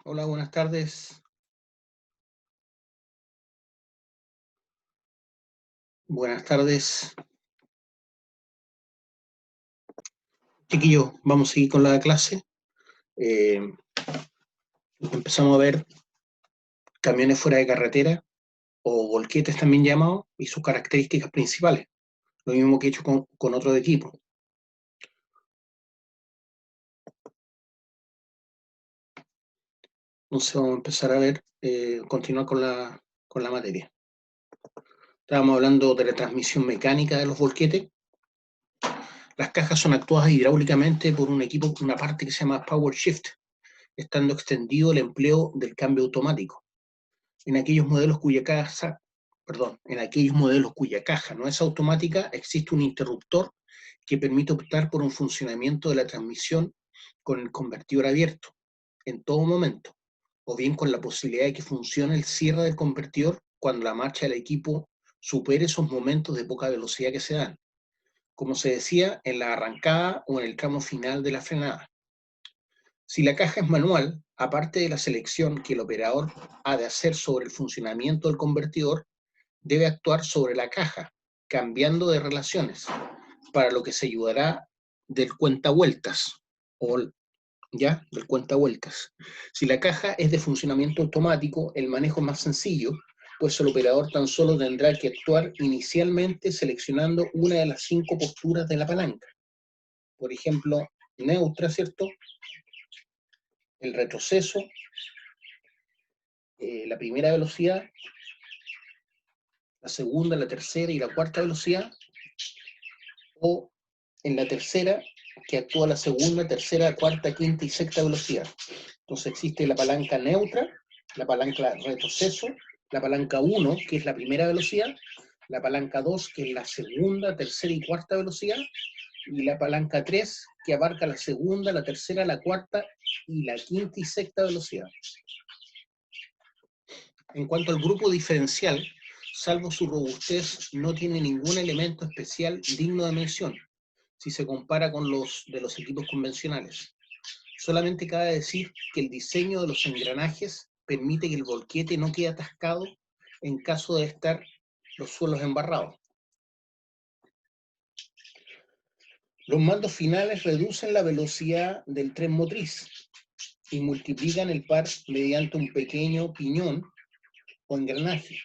Hola, buenas tardes. Buenas tardes. Chiquillos, vamos a seguir con la clase. Eh, Empezamos a ver camiones fuera de carretera o volquetes también llamados y sus características principales. Lo mismo que he hecho con otro equipo. Entonces vamos a empezar a ver, continuar con la materia. Estábamos hablando de la transmisión mecánica de los volquetes. Las cajas son actuadas hidráulicamente por un equipo, una parte que se llama Power Shift, estando extendido el empleo del cambio automático. En aquellos modelos cuya caja, en aquellos modelos cuya caja no es automática, existe un interruptor que permite optar por un funcionamiento de la transmisión con el convertidor abierto en todo momento, o bien con la posibilidad de que funcione el cierre del convertidor cuando la marcha del equipo supere esos momentos de poca velocidad que se dan, como se decía en la arrancada o en el tramo final de la frenada. Si la caja es manual, aparte de la selección que el operador ha de hacer sobre el funcionamiento del convertidor, debe actuar sobre la caja, cambiando de relaciones, para lo que se ayudará del cuentavueltas, o ya, del cuentavueltas. Si la caja es de funcionamiento automático, el manejo es más sencillo, pues el operador tan solo tendrá que actuar inicialmente seleccionando una de las 5 posturas de la palanca. Por ejemplo, neutra, ¿cierto? El retroceso, la primera velocidad, la segunda, la tercera y la cuarta velocidad, o en la tercera, que actúa la segunda, tercera, cuarta, quinta y sexta velocidad. Entonces existe la palanca neutra, la palanca retroceso, la palanca 1, que es la primera velocidad, la palanca 2, que es la segunda, tercera y cuarta velocidad, y la palanca 3, que abarca la segunda, la tercera, la cuarta y la quinta y sexta velocidad. En cuanto al grupo diferencial, salvo su robustez, no tiene ningún elemento especial digno de mención si se compara con los de los equipos convencionales. Solamente cabe decir que el diseño de los engranajes permite que el volquete no quede atascado en caso de estar los suelos embarrados. Los mandos finales reducen la velocidad del tren motriz y multiplican el par mediante un pequeño piñón o engranaje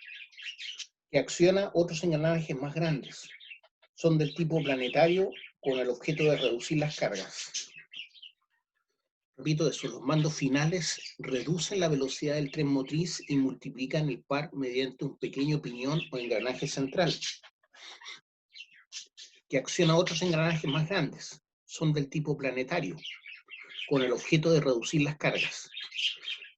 que acciona otros engranajes más grandes. Son del tipo planetario con el objeto de reducir las cargas. Repito eso, los mandos finales reducen la velocidad del tren motriz y multiplican el par mediante un pequeño piñón o engranaje central, que acciona otros engranajes más grandes. Son del tipo planetario, con el objeto de reducir las cargas.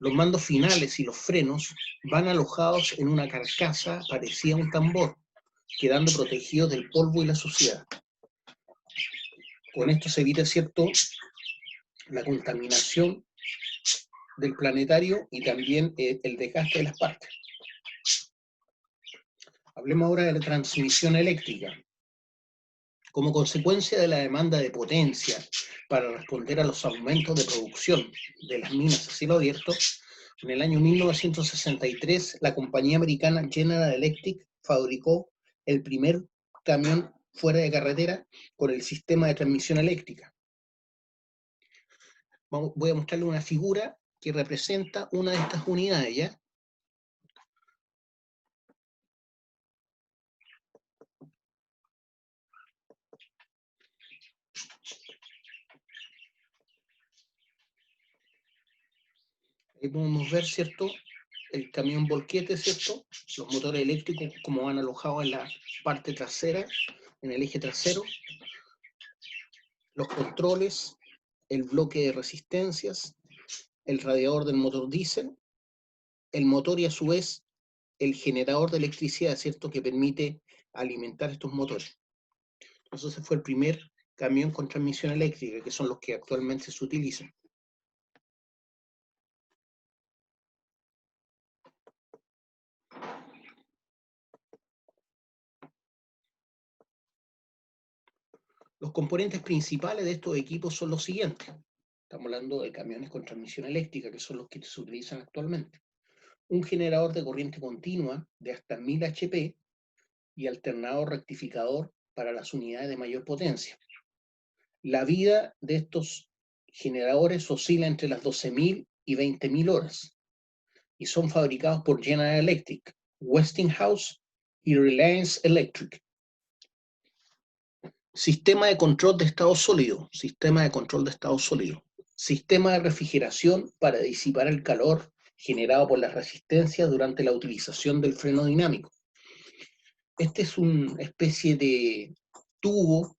Los mandos finales y los frenos van alojados en una carcasa parecida a un tambor, quedando protegidos del polvo y la suciedad. Con esto se evita, ¿cierto?, la contaminación del planetario y también el desgaste de las partes. Hablemos ahora de la transmisión eléctrica. Como consecuencia de la demanda de potencia para responder a los aumentos de producción de las minas a cielo abierto, en el año 1963 la compañía americana General Electric fabricó el primer camión fuera de carretera con el sistema de transmisión eléctrica. Voy a mostrarle una figura que representa una de estas unidades, ¿ya? Ahí podemos ver, ¿cierto?, el camión volquete, ¿cierto?, los motores eléctricos como van alojados en la parte trasera, en el eje trasero, los controles, el bloque de resistencias, el radiador del motor diésel, el motor y a su vez el generador de electricidad, ¿cierto?, que permite alimentar estos motores. Entonces ese fue el primer camión con transmisión eléctrica, que son los que actualmente se utilizan. Los componentes principales de estos equipos son los siguientes. Estamos hablando de camiones con transmisión eléctrica, que son los que se utilizan actualmente. Un generador de corriente continua de hasta 1000 HP y alternador rectificador para las unidades de mayor potencia. La vida de estos generadores oscila entre las 12.000 y 20.000 horas y son fabricados por General Electric, Westinghouse y Reliance Electric. Sistema de control de estado sólido, sistema de control de estado sólido, sistema de refrigeración para disipar el calor generado por las resistencias durante la utilización del freno dinámico. Este es una especie de tubo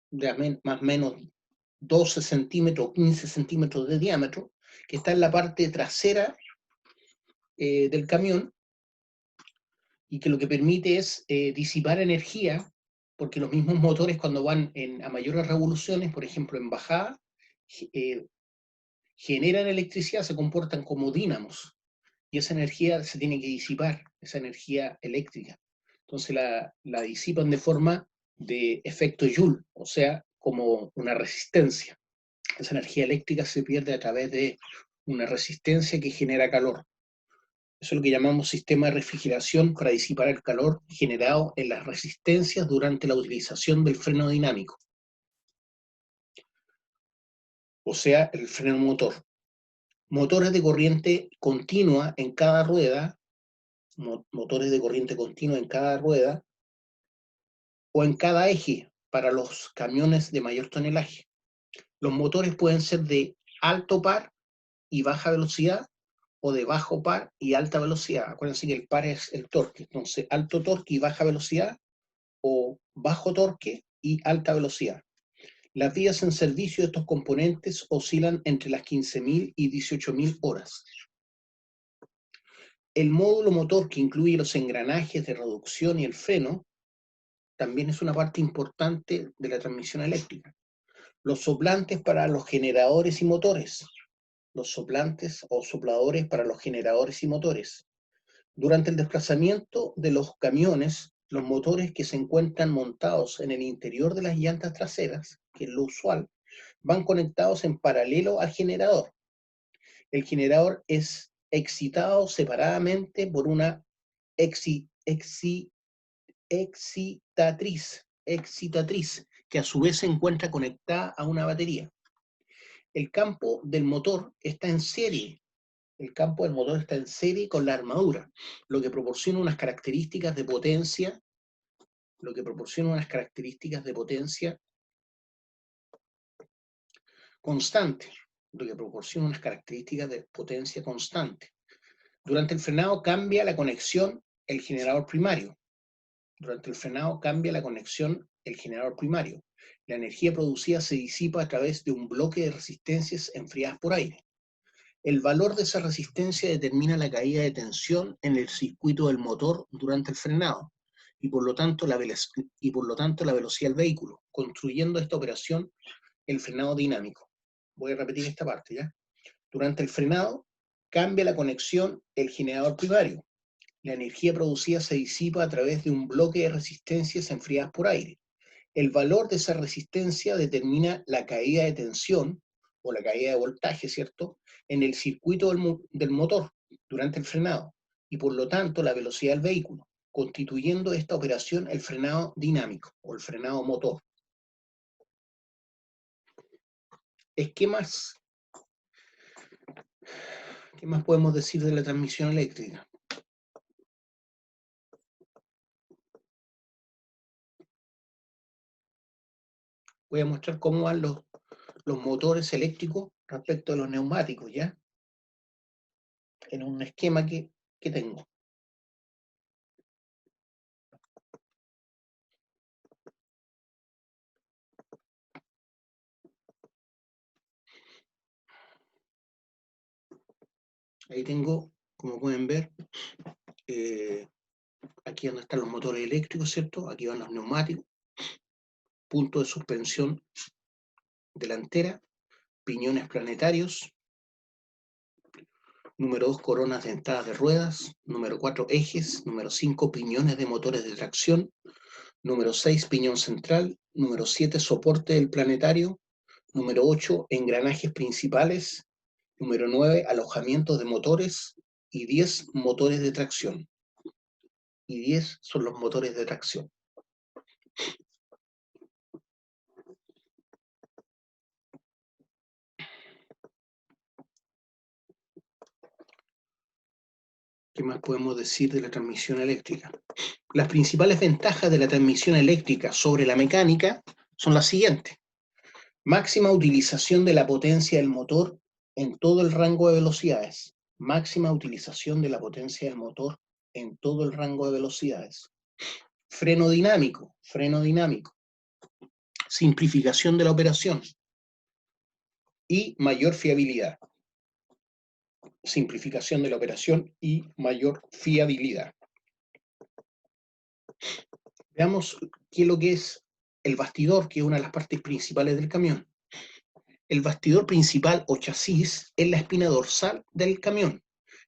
de más o menos 12 centímetros, 15 centímetros de diámetro, que está en la parte trasera del camión y que lo que permite es disipar energía, porque los mismos motores cuando van a mayores revoluciones, por ejemplo en bajada, generan electricidad, se comportan como dínamos, y esa energía se tiene que disipar, esa energía eléctrica. Entonces la disipan de forma de efecto Joule, o sea, como una resistencia. Esa energía eléctrica se pierde a través de una resistencia que genera calor. Eso es lo que llamamos sistema de refrigeración para disipar el calor generado en las resistencias durante la utilización del freno dinámico, o sea, el freno motor. Motores de corriente continua en cada rueda, motores de corriente continua en cada rueda o en cada eje para los camiones de mayor tonelaje. Los motores pueden ser de alto par y baja velocidad o de bajo par y alta velocidad. Acuérdense que el par es el torque, entonces alto torque y baja velocidad o bajo torque y alta velocidad. Las vidas en servicio de estos componentes oscilan entre las 15.000 y 18.000 horas. El módulo motor, que incluye los engranajes de reducción y el freno, también es una parte importante de la transmisión eléctrica. Los soplantes para los generadores y motores. Los soplantes o sopladores para los generadores y motores. Durante el desplazamiento de los camiones, los motores que se encuentran montados en el interior de las llantas traseras, que es lo usual, van conectados en paralelo al generador. El generador es excitado separadamente por una excitatriz, que a su vez se encuentra conectada a una batería. El campo del motor está en serie. El campo del motor está en serie con la armadura, lo que proporciona unas características de potencia, constante, Durante el frenado cambia la conexión el generador primario. La energía producida se disipa a través de un bloque de resistencias enfriadas por aire. El valor de esa resistencia determina la caída de tensión en el circuito del motor durante el frenado y por lo tanto la velocidad del vehículo, construyendo esta operación el frenado dinámico. Voy a repetir esta parte, ¿ya? Durante el frenado cambia la conexión el generador primario. La energía producida se disipa a través de un bloque de resistencias enfriadas por aire. El valor de esa resistencia determina la caída de tensión o la caída de voltaje, ¿cierto?, en el circuito del motor durante el frenado y por lo tanto la velocidad del vehículo, constituyendo esta operación el frenado dinámico o el frenado motor. ¿Qué más podemos decir de la transmisión eléctrica? Voy a mostrar cómo van los motores eléctricos respecto a los neumáticos, ¿ya? En un esquema que tengo. Ahí tengo, como pueden ver, aquí donde están los motores eléctricos, ¿cierto? Aquí van los neumáticos, punto de suspensión delantera, piñones planetarios, número 2, coronas dentadas de ruedas, número 4, ejes, número 5, piñones de motores de tracción, número 6, piñón central, número 7, soporte del planetario, Número 8, engranajes principales. Número 9, alojamientos de motores. Y 10, motores de tracción. Y 10 son los motores de tracción. ¿Qué más podemos decir de la transmisión eléctrica? Las principales ventajas de la transmisión eléctrica sobre la mecánica son las siguientes. Máxima utilización de la potencia del motor en todo el rango de velocidades. Máxima utilización de la potencia del motor en todo el rango de velocidades. Freno dinámico. Simplificación de la operación. Y mayor fiabilidad. Simplificación de la operación y mayor fiabilidad. Veamos qué es lo que es el bastidor, que es una de las partes principales del camión. El bastidor principal o chasis es la espina dorsal del camión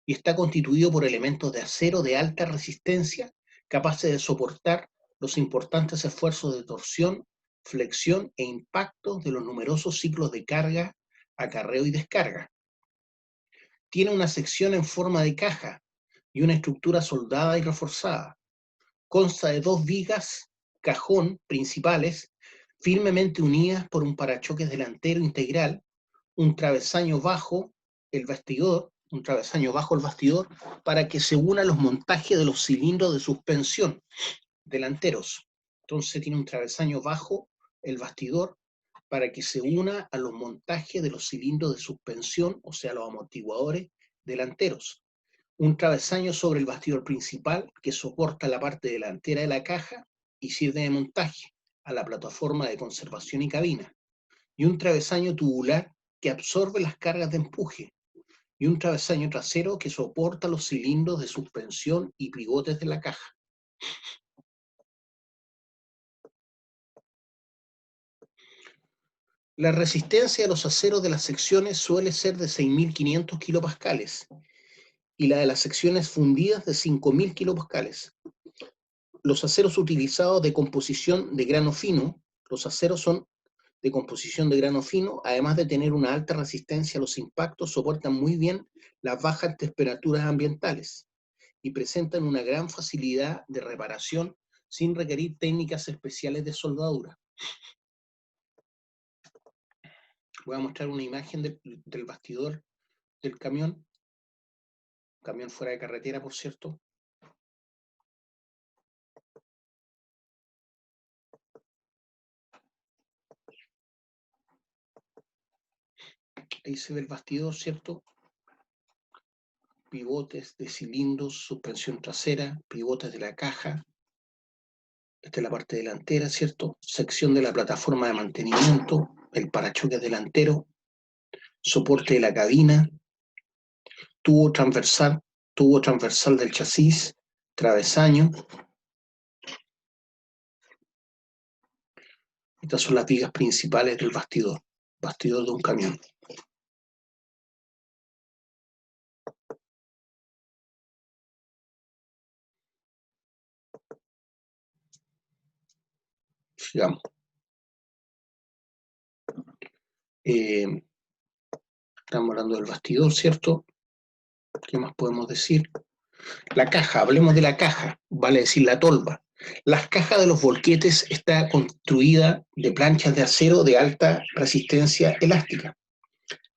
y está constituido por elementos de acero de alta resistencia capaces de soportar los importantes esfuerzos de torsión, flexión e impacto de los numerosos ciclos de carga, acarreo y descarga. Tiene una sección en forma de caja y una estructura soldada y reforzada. Consta de 2 vigas cajón principales firmemente unidas por un parachoques delantero integral, un travesaño bajo el bastidor, para que se una los montajes de los cilindros de suspensión delanteros. Entonces tiene un travesaño bajo el bastidor para que se una a los montajes de los cilindros de suspensión, o sea, los amortiguadores delanteros. Un travesaño sobre el bastidor principal que soporta la parte delantera de la caja y sirve de montaje a la plataforma de conservación y cabina. Y un travesaño tubular que absorbe las cargas de empuje. Y un travesaño trasero que soporta los cilindros de suspensión y pivotes de la caja. La resistencia de los aceros de las secciones suele ser de 6.500 kilopascales y la de las secciones fundidas de 5.000 kilopascales. Los aceros utilizados de composición de grano fino, los aceros son de composición de grano fino, además de tener una alta resistencia a los impactos, soportan muy bien las bajas temperaturas ambientales y presentan una gran facilidad de reparación sin requerir técnicas especiales de soldadura. Voy a mostrar una imagen del bastidor del camión fuera de carretera, por cierto. Ahí se ve el bastidor, ¿cierto? Pivotes de cilindros, suspensión trasera, pivotes de la caja. Esta es la parte delantera, ¿cierto? Sección de la plataforma de mantenimiento, el parachoques delantero, soporte de la cabina, tubo transversal del chasis, travesaño. Estas son las vigas principales del bastidor de un camión. Sigamos. Estamos hablando del bastidor, ¿cierto? ¿Qué más podemos decir? La caja, hablemos de la caja, vale decir la tolva. Las cajas de los volquetes está construida de planchas de acero de alta resistencia elástica.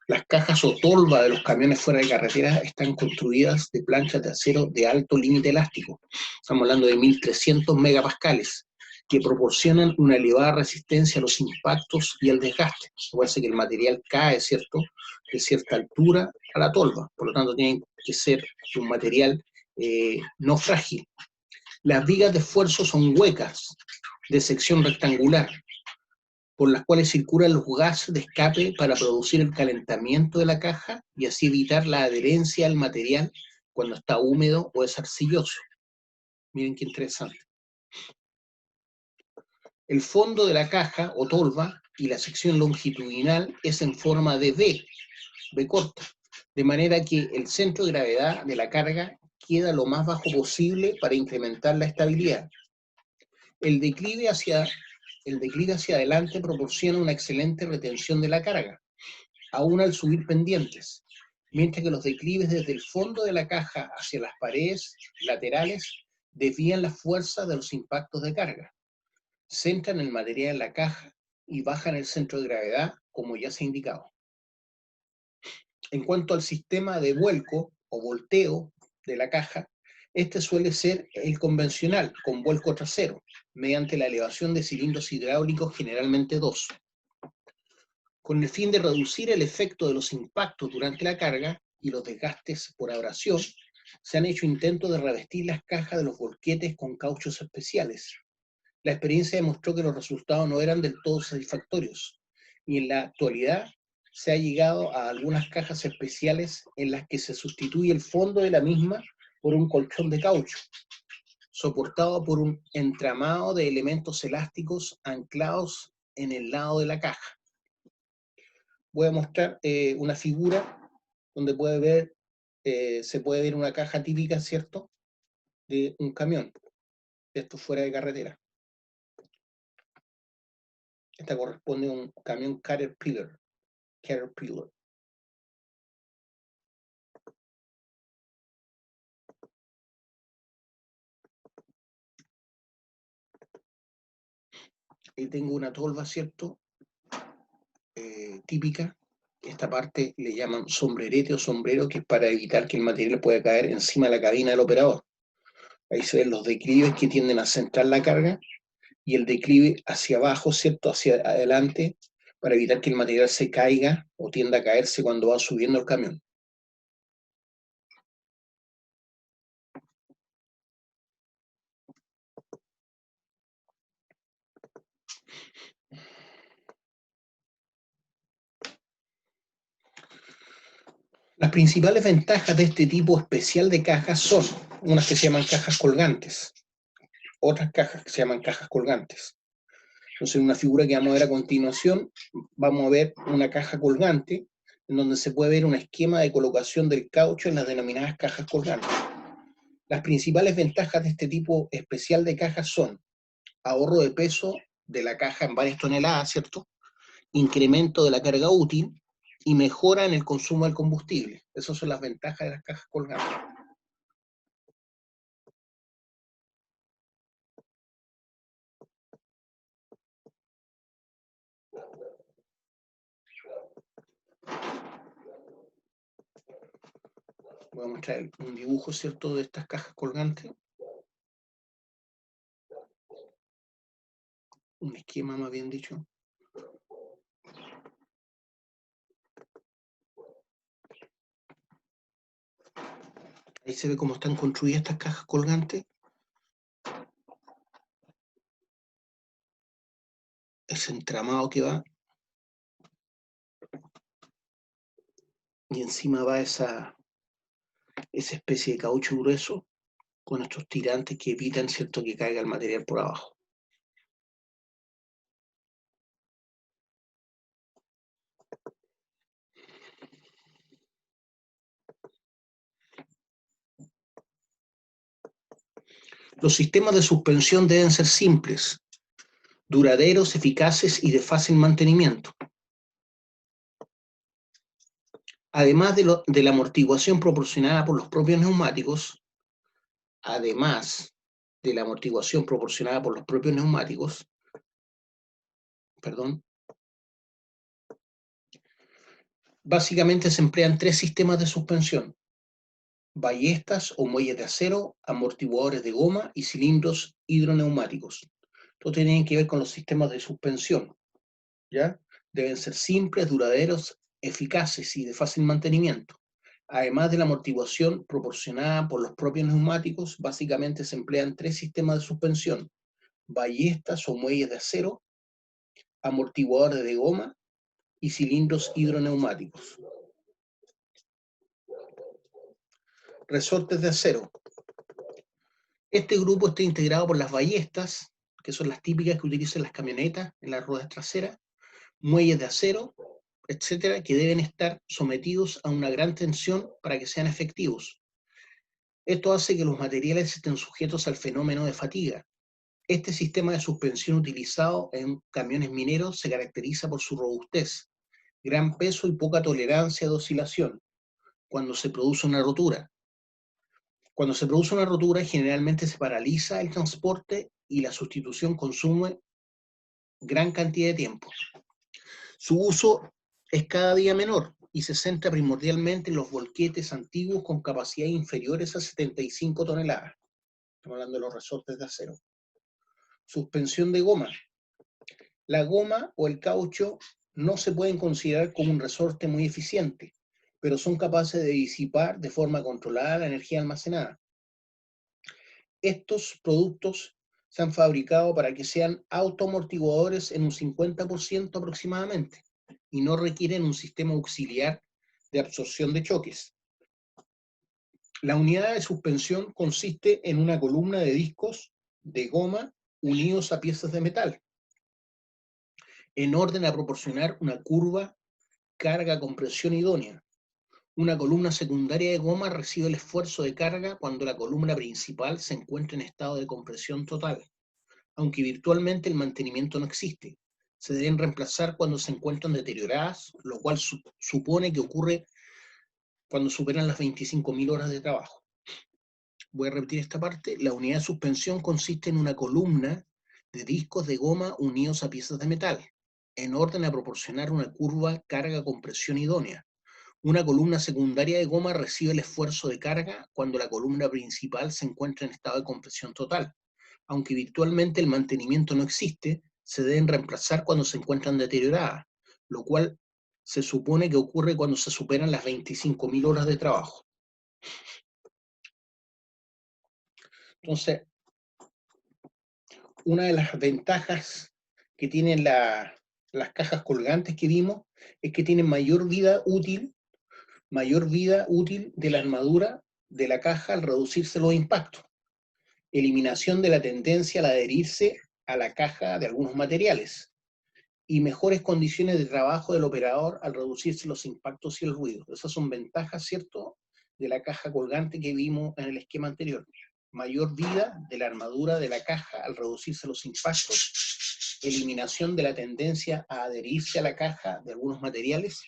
Las cajas o tolva de los camiones fuera de carretera están construidas de planchas de acero de alto límite elástico. Estamos hablando de 1.300 megapascales, que proporcionan una elevada resistencia a los impactos y al desgaste. Recuerden que el material cae, ¿cierto?, de cierta altura a la tolva, por lo tanto tiene que ser un material no frágil. Las vigas de esfuerzo son huecas, de sección rectangular, por las cuales circulan los gases de escape para producir el calentamiento de la caja y así evitar la adherencia al material cuando está húmedo o es arcilloso. Miren qué interesante. El fondo de la caja o tolva y la sección longitudinal es en forma de V corta, de manera que el centro de gravedad de la carga queda lo más bajo posible para incrementar la estabilidad. El declive hacia el declive hacia adelante proporciona una excelente retención de la carga, aún al subir pendientes, mientras que los declives desde el fondo de la caja hacia las paredes laterales desvían la fuerza de los impactos de carga, centran el material en la caja y bajan el centro de gravedad, como ya se ha indicado. En cuanto al sistema de vuelco o volteo de la caja, este suele ser el convencional, con vuelco trasero, mediante la elevación de cilindros hidráulicos, generalmente 2. Con el fin de reducir el efecto de los impactos durante la carga y los desgastes por abrasión, se han hecho intentos de revestir las cajas de los volquetes con cauchos especiales. La experiencia demostró que los resultados no eran del todo satisfactorios, y en la actualidad se ha llegado a algunas cajas especiales en las que se sustituye el fondo de la misma por un colchón de caucho, soportado por un entramado de elementos elásticos anclados en el lado de la caja. Voy a mostrar una figura donde se puede ver una caja típica, ¿cierto?, de un camión. Esto fuera de carretera. Esta corresponde a un camión Caterpillar. Y tengo una tolva, ¿cierto?, típica. Esta parte le llaman sombrerete o sombrero, que es para evitar que el material pueda caer encima de la cabina del operador. Ahí se ven los declives que tienden a centrar la carga y el declive hacia abajo, ¿cierto?, hacia adelante, para evitar que el material se caiga o tienda a caerse cuando va subiendo el camión. Las principales ventajas de este tipo especial de cajas son unas que se llaman cajas colgantes, otras cajas que se llaman cajas colgantes. Entonces, en una figura que vamos a ver a continuación, vamos a ver una caja colgante, en donde se puede ver un esquema de colocación del caucho en las denominadas cajas colgantes. Las principales ventajas de este tipo especial de cajas son ahorro de peso de la caja en varias toneladas, ¿cierto?, incremento de la carga útil y mejora en el consumo del combustible. Esas son las ventajas de las cajas colgantes. Voy a mostrar un dibujo, ¿cierto?, de estas cajas colgantes. Un esquema, más bien dicho. Ahí se ve cómo están construidas estas cajas colgantes. Ese entramado que va. Y encima va esa especie de caucho grueso con estos tirantes que evitan, ¿cierto?, que caiga el material por abajo. Los sistemas de suspensión deben ser simples, duraderos, eficaces y de fácil mantenimiento. Además de la amortiguación proporcionada por los propios neumáticos, básicamente se emplean 3 sistemas de suspensión: ballestas o muelles de acero, amortiguadores de goma y cilindros hidroneumáticos. Esto tiene que ver con los sistemas de suspensión, ¿ya? Deben ser simples, duraderos, eficaces y de fácil mantenimiento. Además de la amortiguación proporcionada por los propios neumáticos, básicamente se emplean 3 sistemas de suspensión: ballestas o muelles de acero, amortiguadores de goma y cilindros hidroneumáticos. Resortes de acero. Este grupo está integrado por las ballestas, que son las típicas que utilizan las camionetas en las ruedas traseras, muelles de acero, etcétera, que deben estar sometidos a una gran tensión para que sean efectivos. Esto hace que los materiales estén sujetos al fenómeno de fatiga, Este sistema de suspensión utilizado en camiones mineros se caracteriza por su robustez, gran peso y poca tolerancia de oscilación cuando se produce una rotura. Cuando se produce una rotura, generalmente se paraliza el transporte y la sustitución consume gran cantidad de tiempo. Su uso es cada día menor y se centra primordialmente en los volquetes antiguos con capacidades inferiores a 75 toneladas. Estamos hablando de los resortes de acero. Suspensión de goma. La goma o el caucho no se pueden considerar como un resorte muy eficiente, pero son capaces de disipar de forma controlada la energía almacenada. Estos productos se han fabricado para que sean autoamortiguadores en un 50% aproximadamente y no requieren un sistema auxiliar de absorción de choques. La unidad de suspensión consiste en una columna de discos de goma unidos a piezas de metal, en orden a proporcionar una curva, carga, compresión idónea. Una columna secundaria de goma recibe el esfuerzo de carga cuando la columna principal se encuentra en estado de compresión total, aunque virtualmente el mantenimiento no existe. Se deben reemplazar cuando se encuentran deterioradas, lo cual supone que ocurre cuando superan las 25.000 horas de trabajo. Voy a repetir esta parte. La unidad de suspensión consiste en una columna de discos de goma unidos a piezas de metal, en orden a proporcionar una curva, carga, compresión idónea. Una columna secundaria de goma recibe el esfuerzo de carga cuando la columna principal se encuentra en estado de compresión total. Aunque virtualmente el mantenimiento no existe, se deben reemplazar cuando se encuentran deterioradas, lo cual se supone que ocurre cuando se superan las 25.000 horas de trabajo. Entonces, una de las ventajas que tienen las cajas colgantes que vimos es que tienen mayor vida útil de la armadura de la caja al reducirse los impactos. Eliminación de la tendencia al adherirse a la caja de algunos materiales y mejores condiciones de trabajo del operador al reducirse los impactos y el ruido. Esas son ventajas, ¿cierto?, de la caja colgante que vimos en el esquema anterior. Mayor vida de la armadura de la caja al reducirse los impactos, eliminación de la tendencia a adherirse a la caja de algunos materiales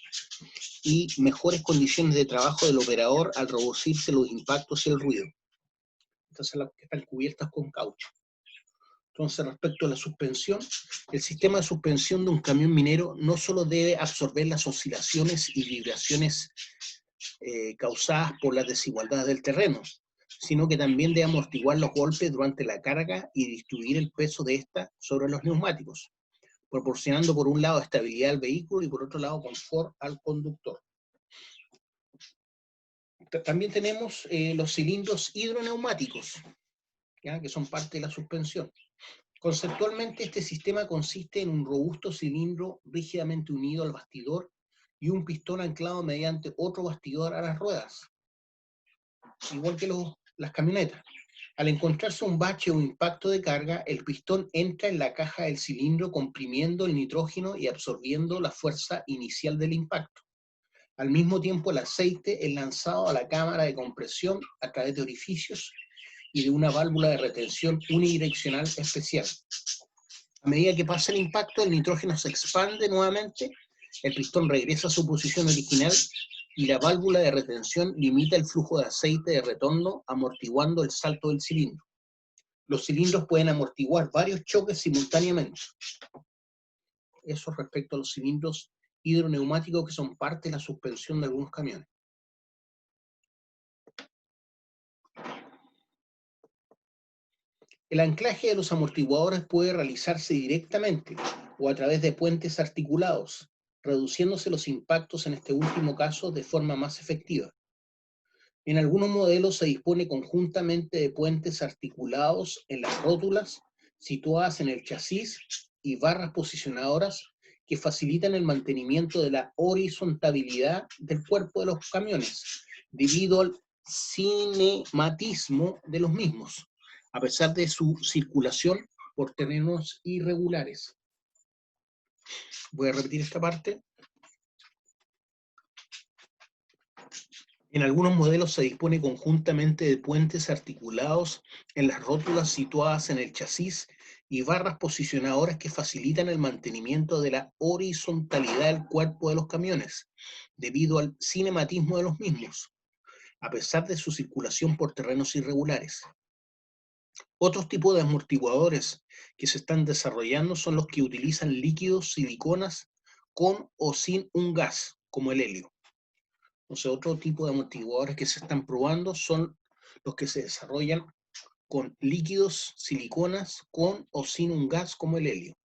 y mejores condiciones de trabajo del operador al reducirse los impactos y el ruido. Estas son las que están cubiertas con caucho. Entonces, respecto a la suspensión, el sistema de suspensión de un camión minero no solo debe absorber las oscilaciones y vibraciones causadas por las desigualdades del terreno, sino que también debe amortiguar los golpes durante la carga y distribuir el peso de esta sobre los neumáticos, proporcionando por un lado estabilidad al vehículo y por otro lado confort al conductor. También tenemos los cilindros hidroneumáticos, ¿ya?, que son parte de la suspensión. Conceptualmente, este sistema consiste en un robusto cilindro rígidamente unido al bastidor y un pistón anclado mediante otro bastidor a las ruedas, igual que las camionetas. Al encontrarse un bache o impacto de carga, el pistón entra en la caja del cilindro comprimiendo el nitrógeno y absorbiendo la fuerza inicial del impacto. Al mismo tiempo, el aceite es lanzado a la cámara de compresión a través de orificios y de una válvula de retención unidireccional especial. A medida que pasa el impacto, el nitrógeno se expande nuevamente, el pistón regresa a su posición original y la válvula de retención limita el flujo de aceite de retorno, amortiguando el salto del cilindro. Los cilindros pueden amortiguar varios choques simultáneamente. Eso respecto a los cilindros hidroneumáticos que son parte de la suspensión de algunos camiones. El anclaje de los amortiguadores puede realizarse directamente o a través de puentes articulados, reduciéndose los impactos en este último caso de forma más efectiva. En algunos modelos se dispone conjuntamente de puentes articulados en las rótulas situadas en el chasis y barras posicionadoras que facilitan el mantenimiento de la horizontabilidad del cuerpo de los camiones, debido al cinematismo de los mismos, a pesar de su circulación por terrenos irregulares. Voy a repetir esta parte. En algunos modelos se dispone conjuntamente de puentes articulados en las rótulas situadas en el chasis y barras posicionadoras que facilitan el mantenimiento de la horizontalidad del cuerpo de los camiones, debido al cinematismo de los mismos, a pesar de su circulación por terrenos irregulares. Otros tipos de amortiguadores que se están desarrollando son los que utilizan líquidos siliconas con o sin un gas, como el helio. Entonces, otro tipo de amortiguadores que se están probando son los que se desarrollan con líquidos siliconas con o sin un gas, como el helio.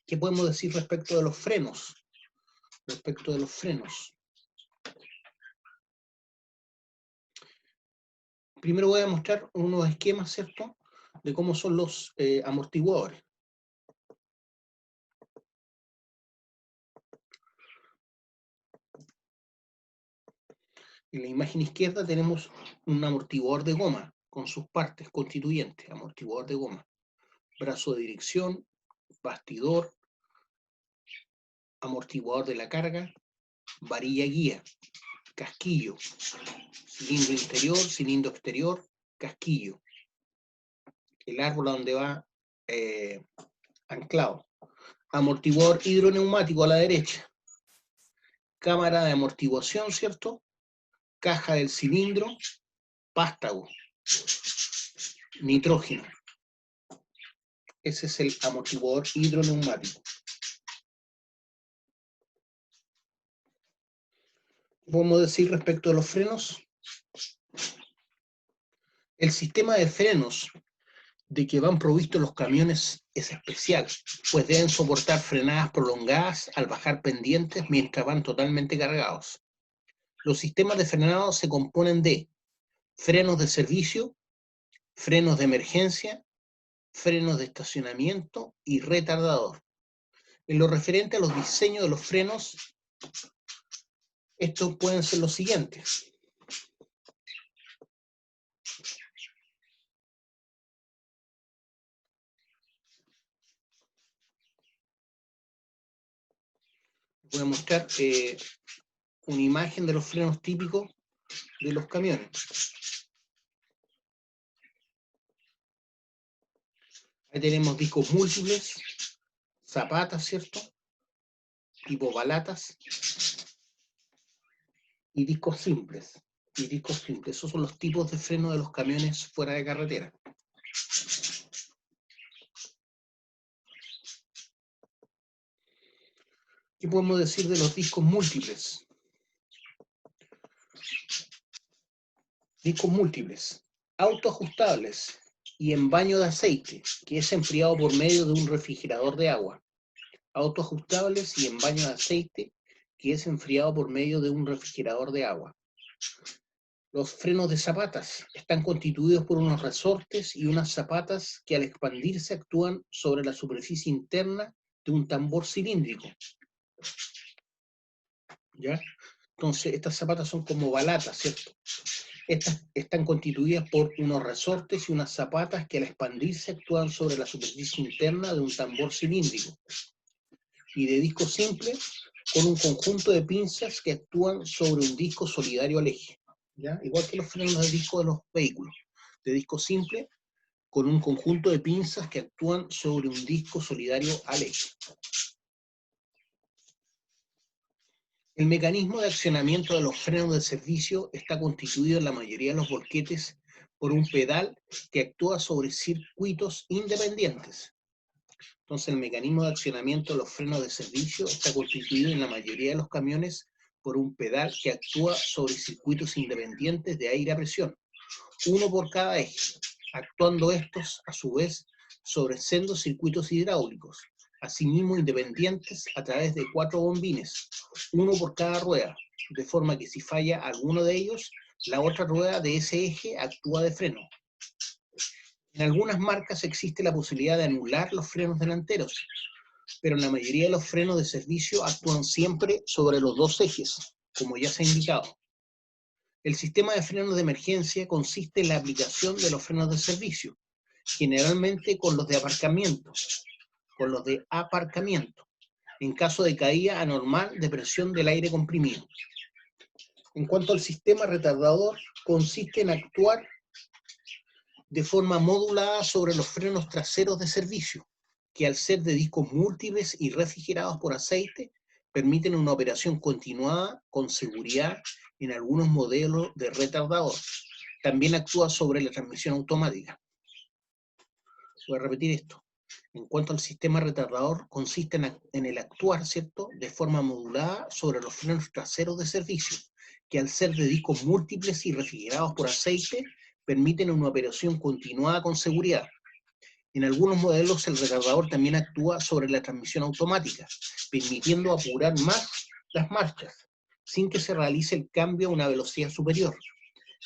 ¿Qué podemos decir respecto de los frenos? Respecto de los frenos. Primero voy a mostrar unos esquemas, ¿cierto?, de cómo son los amortiguadores. En la imagen izquierda tenemos un amortiguador de goma con sus partes constituyentes, amortiguador de goma, brazo de dirección, bastidor, amortiguador de la carga, varilla guía, casquillo, cilindro interior, cilindro exterior, casquillo, el árbol a donde va anclado, amortiguador hidroneumático a la derecha, cámara de amortiguación, ¿cierto?, caja del cilindro, pástago, nitrógeno. Ese es el amortiguador hidroneumático. Podemos decir respecto a los frenos. El sistema de frenos de que van provistos los camiones es especial, pues deben soportar frenadas prolongadas al bajar pendientes mientras van totalmente cargados. Los sistemas de frenado se componen de frenos de servicio, frenos de emergencia, frenos de estacionamiento y retardador. En lo referente a los diseños de los frenos, estos pueden ser los siguientes. Voy a mostrar una imagen de los frenos típicos de los camiones. Ahí tenemos discos múltiples, zapatas, ¿cierto?, tipo balatas, y discos simples. Esos son los tipos de freno de los camiones fuera de carretera. ¿Qué podemos decir de los discos múltiples? Discos múltiples, autoajustables y en baño de aceite, que es enfriado por medio de un refrigerador de agua. Autoajustables y en baño de aceite, que es enfriado por medio de un refrigerador de agua. Los frenos de zapatas están constituidos por unos resortes y unas zapatas que al expandirse actúan sobre la superficie interna de un tambor cilíndrico. ¿Ya? Entonces, estas zapatas son como balatas, ¿cierto? Estas están constituidas por unos resortes y unas zapatas que al expandirse actúan sobre la superficie interna de un tambor cilíndrico. Y de disco simple, con un conjunto de pinzas que actúan sobre un disco solidario al eje. ¿Ya? Igual que los frenos de disco de los vehículos. De disco simple, con un conjunto de pinzas que actúan sobre un disco solidario al eje. El mecanismo de accionamiento de los frenos de servicio está constituido en la mayoría de los volquetes por un pedal que actúa sobre circuitos independientes. Entonces, el mecanismo de accionamiento de los frenos de servicio está constituido en la mayoría de los camiones por un pedal que actúa sobre circuitos independientes de aire a presión, uno por cada eje, actuando estos, a su vez, sobre sendos circuitos hidráulicos, asimismo independientes a través de 4 bombines, uno por cada rueda, de forma que si falla alguno de ellos, la otra rueda de ese eje actúa de freno. En algunas marcas existe la posibilidad de anular los frenos delanteros, pero en la mayoría de los frenos de servicio actúan siempre sobre los 2 ejes, como ya se ha indicado. El sistema de frenos de emergencia consiste en la aplicación de los frenos de servicio, generalmente con los de aparcamiento, en caso de caída anormal de presión del aire comprimido. En cuanto al sistema retardador, consiste en actuar de forma modulada sobre los frenos traseros de servicio, que al ser de discos múltiples y refrigerados por aceite, permiten una operación continuada con seguridad en algunos modelos de retardador. También actúa sobre la transmisión automática. Voy a repetir esto. En cuanto al sistema retardador, consiste en el actuar, ¿cierto?, de forma modulada sobre los frenos traseros de servicio, que al ser de discos múltiples y refrigerados por aceite, permiten una operación continuada con seguridad. En algunos modelos el retardador también actúa sobre la transmisión automática, permitiendo apurar más las marchas, sin que se realice el cambio a una velocidad superior.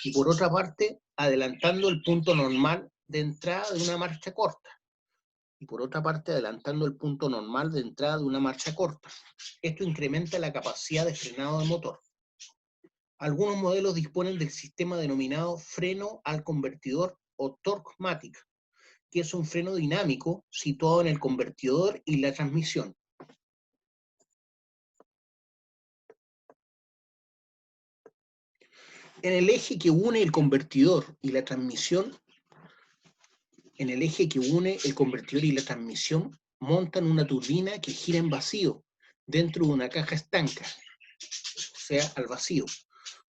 Y por otra parte, adelantando el punto normal de entrada de una marcha corta. Esto incrementa la capacidad de frenado del motor. Algunos modelos disponen del sistema denominado freno al convertidor o Torque-Matic, que es un freno dinámico situado en el convertidor y la transmisión. En el eje que une el convertidor y la transmisión, montan una turbina que gira en vacío dentro de una caja estanca, o sea, al vacío.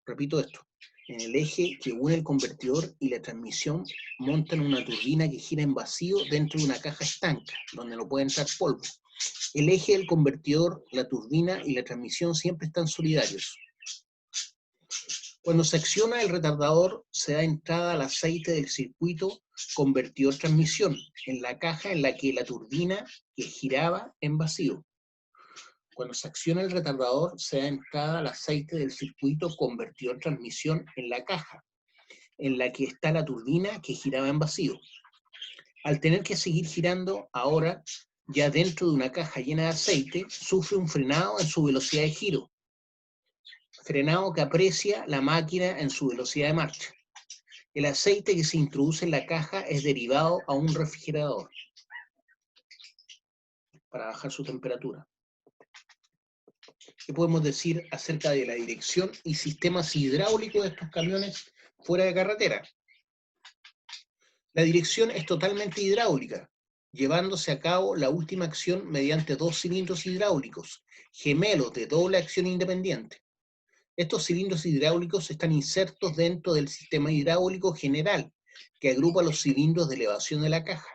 Repito esto. En el eje que une el convertidor y la transmisión montan una turbina que gira en vacío dentro de una caja estanca, donde no puede entrar polvo. El eje del convertidor, la turbina y la transmisión siempre están solidarios. Cuando se acciona el retardador, se da entrada al aceite del circuito convertidor-transmisión, en la caja en la que la turbina que giraba en vacío. Cuando se acciona el retardador, se da entrada al aceite del circuito convertidor-transmisión en la caja, en la que está la turbina que giraba en vacío. Al tener que seguir girando ahora, ya dentro de una caja llena de aceite, sufre un frenado en su velocidad de giro, frenado que aprecia la máquina en su velocidad de marcha. El aceite que se introduce en la caja es derivado a un refrigerador para bajar su temperatura. ¿Qué podemos decir acerca de la dirección y sistemas hidráulicos de estos camiones fuera de carretera? La dirección es totalmente hidráulica, llevándose a cabo la última acción mediante dos cilindros hidráulicos, gemelos de doble acción independiente. Estos cilindros hidráulicos están insertos dentro del sistema hidráulico general, que agrupa los cilindros de elevación de la caja,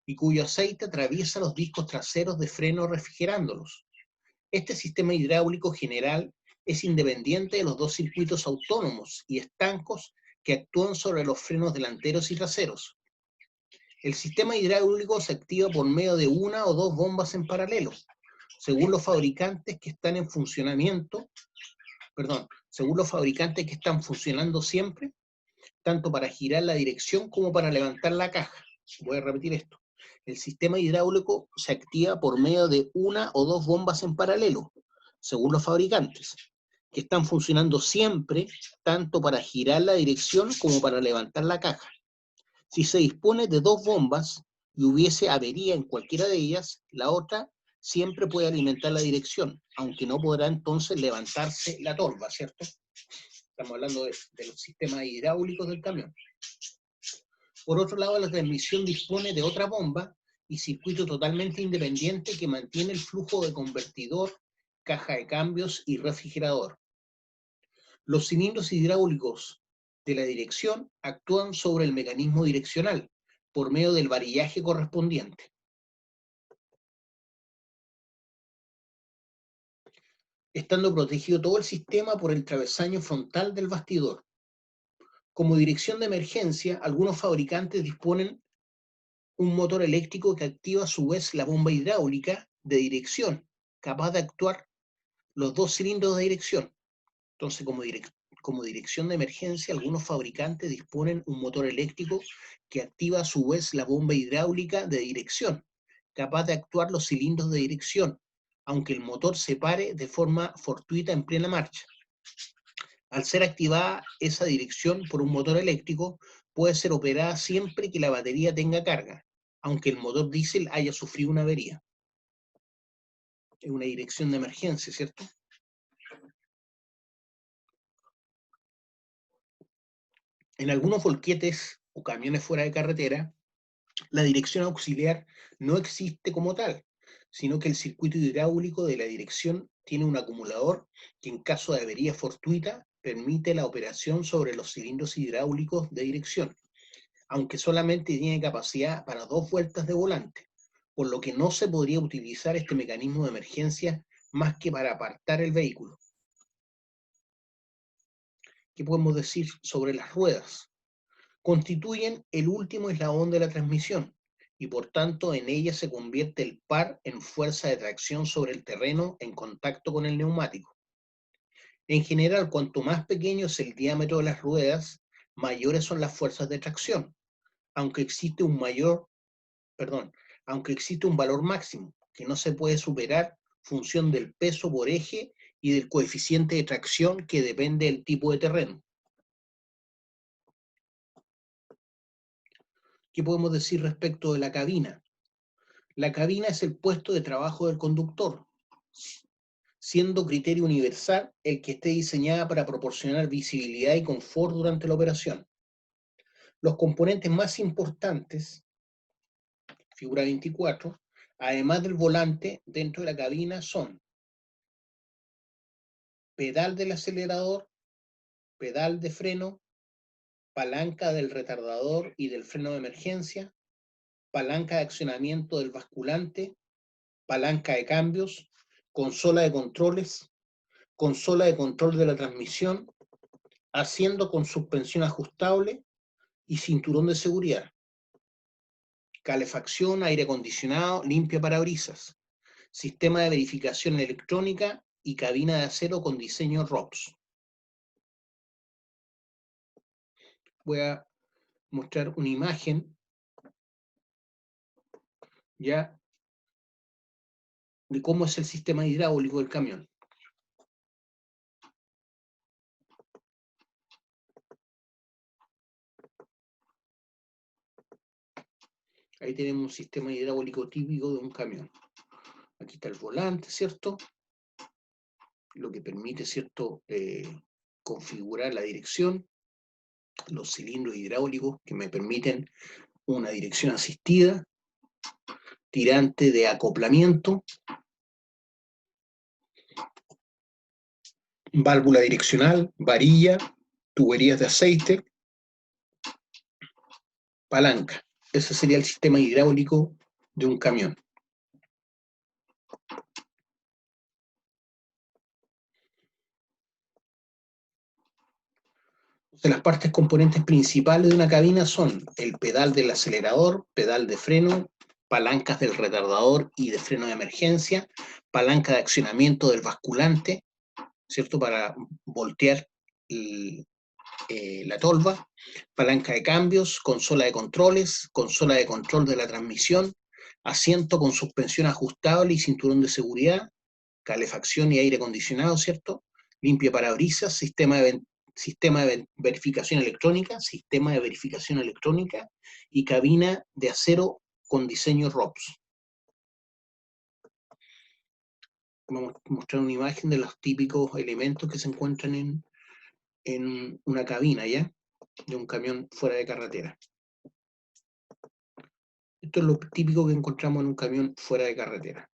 y cuyo aceite atraviesa los discos traseros de freno refrigerándolos. Este sistema hidráulico general es independiente de los dos circuitos autónomos y estancos que actúan sobre los frenos delanteros y traseros. El sistema hidráulico se activa por medio de una o dos bombas en paralelo, según los fabricantes que están funcionando siempre, tanto para girar la dirección como para levantar la caja. Voy a repetir esto. El sistema hidráulico se activa por medio de una o dos bombas en paralelo, según los fabricantes, que están funcionando siempre, tanto para girar la dirección como para levantar la caja. Si se dispone de dos bombas y hubiese avería en cualquiera de ellas, la otra siempre puede alimentar la dirección, aunque no podrá entonces levantarse la torba, ¿cierto? Estamos hablando de los sistemas hidráulicos del camión. Por otro lado, la transmisión dispone de otra bomba y circuito totalmente independiente que mantiene el flujo de convertidor, caja de cambios y refrigerador. Los cilindros hidráulicos de la dirección actúan sobre el mecanismo direccional por medio del varillaje correspondiente. Estando protegido todo el sistema por el travesaño frontal del bastidor. Como dirección de emergencia, algunos fabricantes disponen un motor eléctrico que activa a su vez la bomba hidráulica de dirección, capaz de actuar los dos cilindros de dirección. Entonces, como dirección de emergencia, algunos fabricantes disponen un motor eléctrico que activa a su vez la bomba hidráulica de dirección, capaz de actuar los cilindros de dirección, aunque el motor se pare de forma fortuita en plena marcha. Al ser activada esa dirección por un motor eléctrico, puede ser operada siempre que la batería tenga carga, aunque el motor diésel haya sufrido una avería. Es una dirección de emergencia, ¿cierto? En algunos volquetes o camiones fuera de carretera, la dirección auxiliar no existe como tal, sino que el circuito hidráulico de la dirección tiene un acumulador que en caso de avería fortuita permite la operación sobre los cilindros hidráulicos de dirección, aunque solamente tiene capacidad para 2 vueltas de volante, por lo que no se podría utilizar este mecanismo de emergencia más que para apartar el vehículo. ¿Qué podemos decir sobre las ruedas? Constituyen el último eslabón de la transmisión y por tanto en ella se convierte el par en fuerza de tracción sobre el terreno en contacto con el neumático. En general, cuanto más pequeño es el diámetro de las ruedas, mayores son las fuerzas de tracción, aunque existe un aunque existe un valor máximo que no se puede superar función del peso por eje y del coeficiente de tracción que depende del tipo de terreno. ¿Qué podemos decir respecto de la cabina? La cabina es el puesto de trabajo del conductor, siendo criterio universal el que esté diseñada para proporcionar visibilidad y confort durante la operación. Los componentes más importantes, figura 24, además del volante dentro de la cabina son pedal del acelerador, pedal de freno, palanca del retardador y del freno de emergencia, palanca de accionamiento del basculante, palanca de cambios, consola de controles, consola de control de la transmisión, asiento con suspensión ajustable y cinturón de seguridad, calefacción, aire acondicionado, limpia parabrisas, sistema de verificación electrónica y cabina de acero con diseño ROPS. Voy a mostrar una imagen ya de cómo es el sistema hidráulico del camión. Ahí tenemos un sistema hidráulico típico de un camión. Aquí está el volante, ¿cierto? Lo que permite, ¿cierto?, configurar la dirección, los cilindros hidráulicos que me permiten una dirección asistida, tirante de acoplamiento, válvula direccional, varilla, tuberías de aceite, palanca. Ese sería el sistema hidráulico de un camión. Entonces, las partes componentes principales de una cabina son el pedal del acelerador, pedal de freno, palancas del retardador y de freno de emergencia, palanca de accionamiento del basculante, ¿cierto?, para voltear la tolva, palanca de cambios, consola de controles, consola de control de la transmisión, asiento con suspensión ajustable y cinturón de seguridad, calefacción y aire acondicionado, ¿cierto? Limpia parabrisas, sistema de verificación electrónica y cabina de acero con diseño ROPS. Vamos a mostrar una imagen de los típicos elementos que se encuentran en una cabina, ¿ya?, de un camión fuera de carretera. Esto es lo típico que encontramos en un camión fuera de carretera.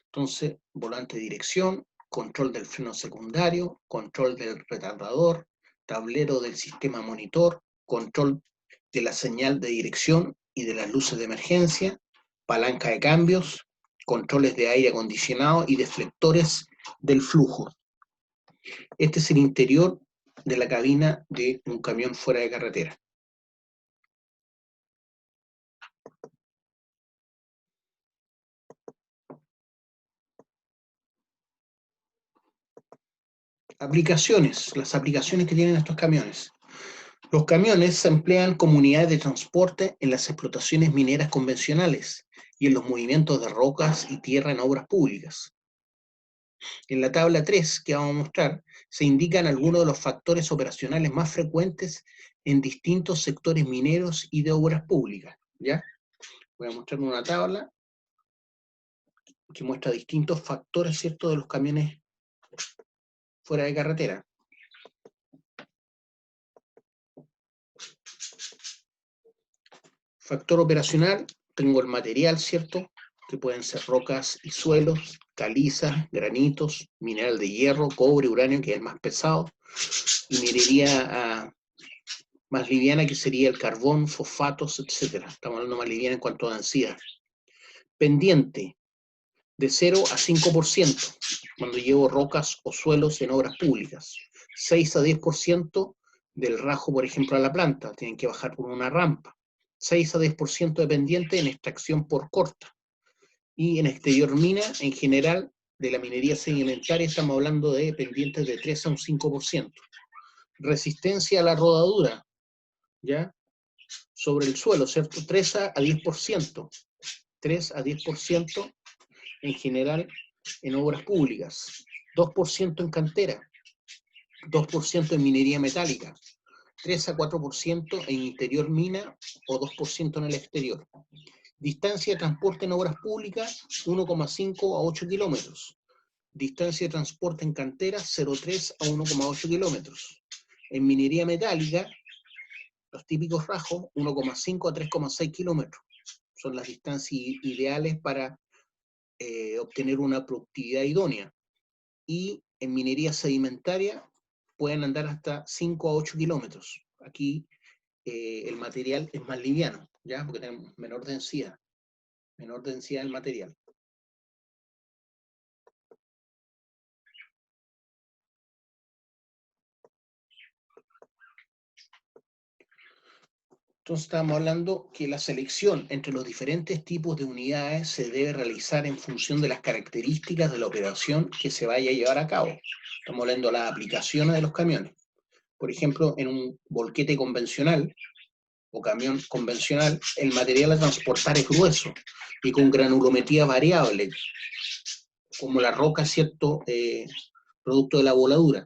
Entonces, volante de dirección, control del freno secundario, control del retardador, tablero del sistema monitor, control de la señal de dirección y de las luces de emergencia, palanca de cambios, controles de aire acondicionado y deflectores del flujo. Este es el interior de la cabina de un camión fuera de carretera. Aplicaciones, las aplicaciones que tienen estos camiones. Los camiones se emplean como unidades de transporte en las explotaciones mineras convencionales y en los movimientos de rocas y tierra en obras públicas. En la tabla 3 que vamos a mostrar, se indican algunos de los factores operacionales más frecuentes en distintos sectores mineros y de obras públicas, ¿ya? Voy a mostrar una tabla que muestra distintos factores, ¿cierto?, de los camiones fuera de carretera. Factor operacional, tengo el material, ¿cierto? Que pueden ser rocas y suelos, calizas, granitos, mineral de hierro, cobre, uranio, que es el más pesado, y minería más liviana, que sería el carbón, fosfatos, etc. Estamos hablando más liviana en cuanto a densidad. Pendiente, de 0 a 5%, cuando llevo rocas o suelos en obras públicas. 6 a 10% del rajo, por ejemplo, a la planta, tienen que bajar por una rampa. 6 a 10% de pendiente en extracción por corta. Y en exterior mina, en general, de la minería sedimentaria, estamos hablando de pendientes de 3 a un 5%. Resistencia a la rodadura, ¿ya? Sobre el suelo, ¿cierto? 3 a 10%. 3 a 10% en general en obras públicas, 2% en cantera, 2% en minería metálica, 3 a 4% en interior mina o 2% en el exterior. Distancia de transporte en obras públicas, 1,5 a 8 kilómetros. Distancia de transporte en cantera, 0,3 a 1,8 kilómetros. En minería metálica, los típicos rajos, 1,5 a 3,6 kilómetros. Son las distancias ideales para obtener una productividad idónea. Y en minería sedimentaria pueden andar hasta 5 a 8 kilómetros. Aquí el material es más liviano, ¿ya? Porque tenemos menor densidad del material. Entonces estamos hablando que la selección entre los diferentes tipos de unidades se debe realizar en función de las características de la operación que se vaya a llevar a cabo. Estamos hablando de las aplicaciones de los camiones. Por ejemplo, en un volquete convencional o camión convencional, el material a transportar es grueso y con granulometría variable, como la roca, ¿cierto? Producto de la voladura.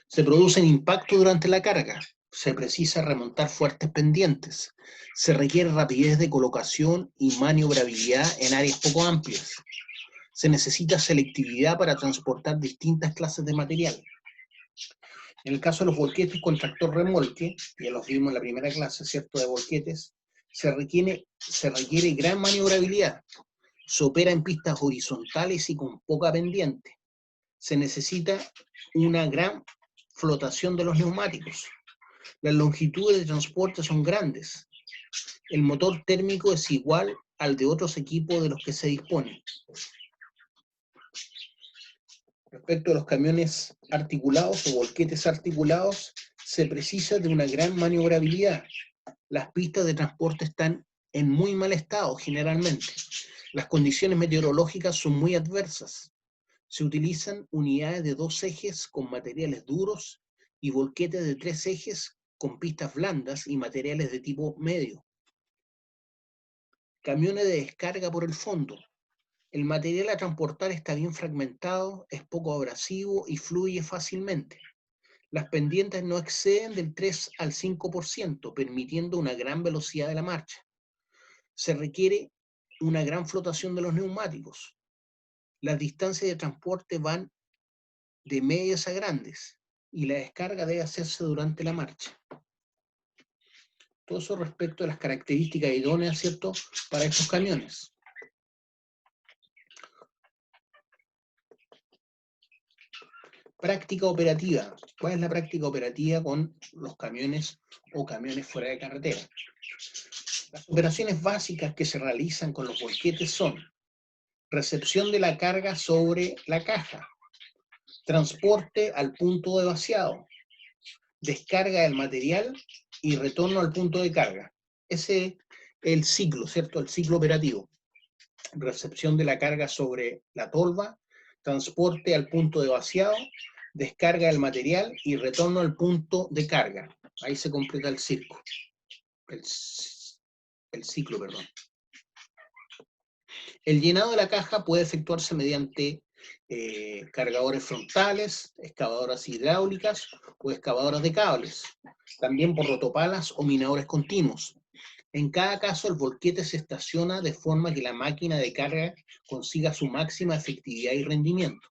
Se producen impactos durante la carga, se precisa remontar fuertes pendientes, se requiere rapidez de colocación y maniobrabilidad en áreas poco amplias. Se necesita selectividad para transportar distintas clases de material. En el caso de los volquetes con tractor remolque, ya los vimos en la primera clase, ¿cierto?, de volquetes, se requiere gran maniobrabilidad. Se opera en pistas horizontales y con poca pendiente. Se necesita una gran flotación de los neumáticos. Las longitudes de transporte son grandes. El motor térmico es igual al de otros equipos de los que se dispone. Respecto a los camiones articulados o volquetes articulados, se precisa de una gran maniobrabilidad. Las pistas de transporte están en muy mal estado generalmente. Las condiciones meteorológicas son muy adversas. Se utilizan unidades de 2 ejes con materiales duros y volquetes de 3 ejes con pistas blandas y materiales de tipo medio. Camiones de descarga por el fondo. El material a transportar está bien fragmentado, es poco abrasivo y fluye fácilmente. Las pendientes no exceden del 3 al 5%, permitiendo una gran velocidad de la marcha. Se requiere una gran flotación de los neumáticos. Las distancias de transporte van de medias a grandes y la descarga debe hacerse durante la marcha. Todo eso respecto a las características idóneas, ¿cierto?, para estos camiones. Práctica operativa. ¿Cuál es la práctica operativa con los camiones o camiones fuera de carretera? Las operaciones básicas que se realizan con los volquetes son recepción de la carga sobre la caja, transporte al punto de vaciado, descarga del material y retorno al punto de carga. Ese es el ciclo, ¿cierto? El ciclo operativo. Recepción de la carga sobre la tolva, transporte al punto de vaciado, descarga del material y retorno al punto de carga. Ahí se completa el ciclo. El ciclo, perdón. El llenado de la caja puede efectuarse mediante cargadores frontales, excavadoras hidráulicas o excavadoras de cables, también por rotopalas o minadores continuos. En cada caso, el volquete se estaciona de forma que la máquina de carga consiga su máxima efectividad y rendimiento.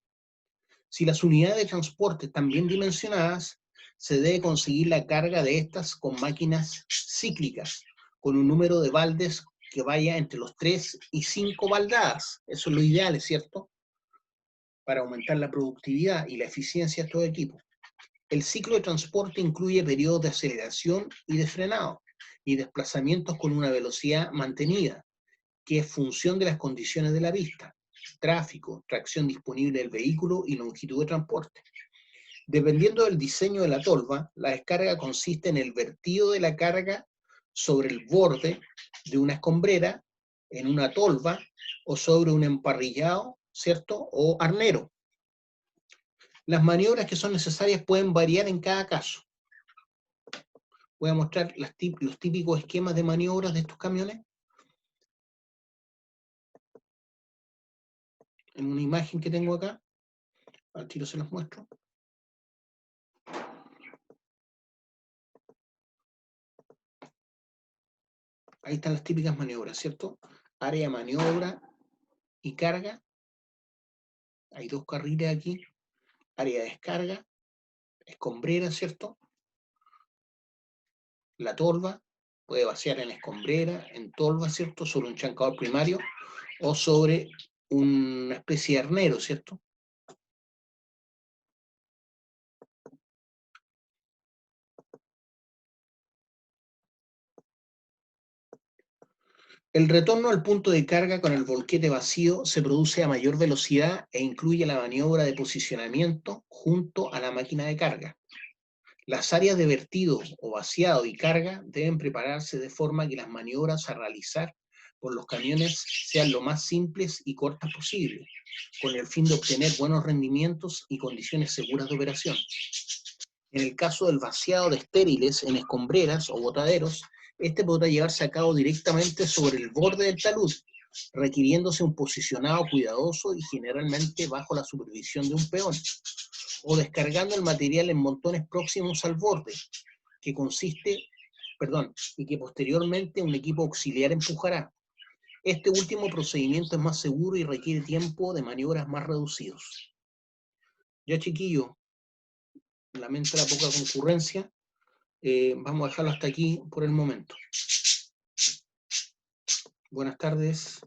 Si las unidades de transporte están bien dimensionadas, se debe conseguir la carga de estas con máquinas cíclicas, con un número de baldes que vaya entre los 3 y 5 baldadas. Eso es lo ideal, ¿es cierto? Para aumentar la productividad y la eficiencia de estos equipos. El ciclo de transporte incluye periodos de aceleración y de frenado, y desplazamientos con una velocidad mantenida, que es función de las condiciones de la pista, tráfico, tracción disponible del vehículo y longitud de transporte. Dependiendo del diseño de la tolva, la descarga consiste en el vertido de la carga sobre el borde de una escombrera, en una tolva o sobre un emparrillado, ¿cierto? O arnero. Las maniobras que son necesarias pueden variar en cada caso. Voy a mostrar los típicos esquemas de maniobras de estos camiones en una imagen que tengo acá. Al tiro se los muestro. Ahí están las típicas maniobras, ¿cierto? Área de maniobra y carga. Hay dos carriles aquí. Área de descarga, escombrera, ¿cierto? La tolva, puede vaciar en escombrera, en tolva, ¿cierto? Sobre un chancador primario o sobre una especie de arnero, ¿cierto? El retorno al punto de carga con el volquete vacío se produce a mayor velocidad e incluye la maniobra de posicionamiento junto a la máquina de carga. Las áreas de vertido o vaciado y carga deben prepararse de forma que las maniobras a realizar por los camiones sean lo más simples y cortas posible, con el fin de obtener buenos rendimientos y condiciones seguras de operación. En el caso del vaciado de estériles en escombreras o botaderos, este podrá llevarse a cabo directamente sobre el borde del talud, requiriéndose un posicionado cuidadoso y generalmente bajo la supervisión de un peón, o descargando el material en montones próximos al borde, y que posteriormente un equipo auxiliar empujará. Este último procedimiento es más seguro y requiere tiempo de maniobras más reducidos. Ya, chiquillo, lamento la poca concurrencia. Vamos a dejarlo hasta aquí por el momento. Buenas tardes.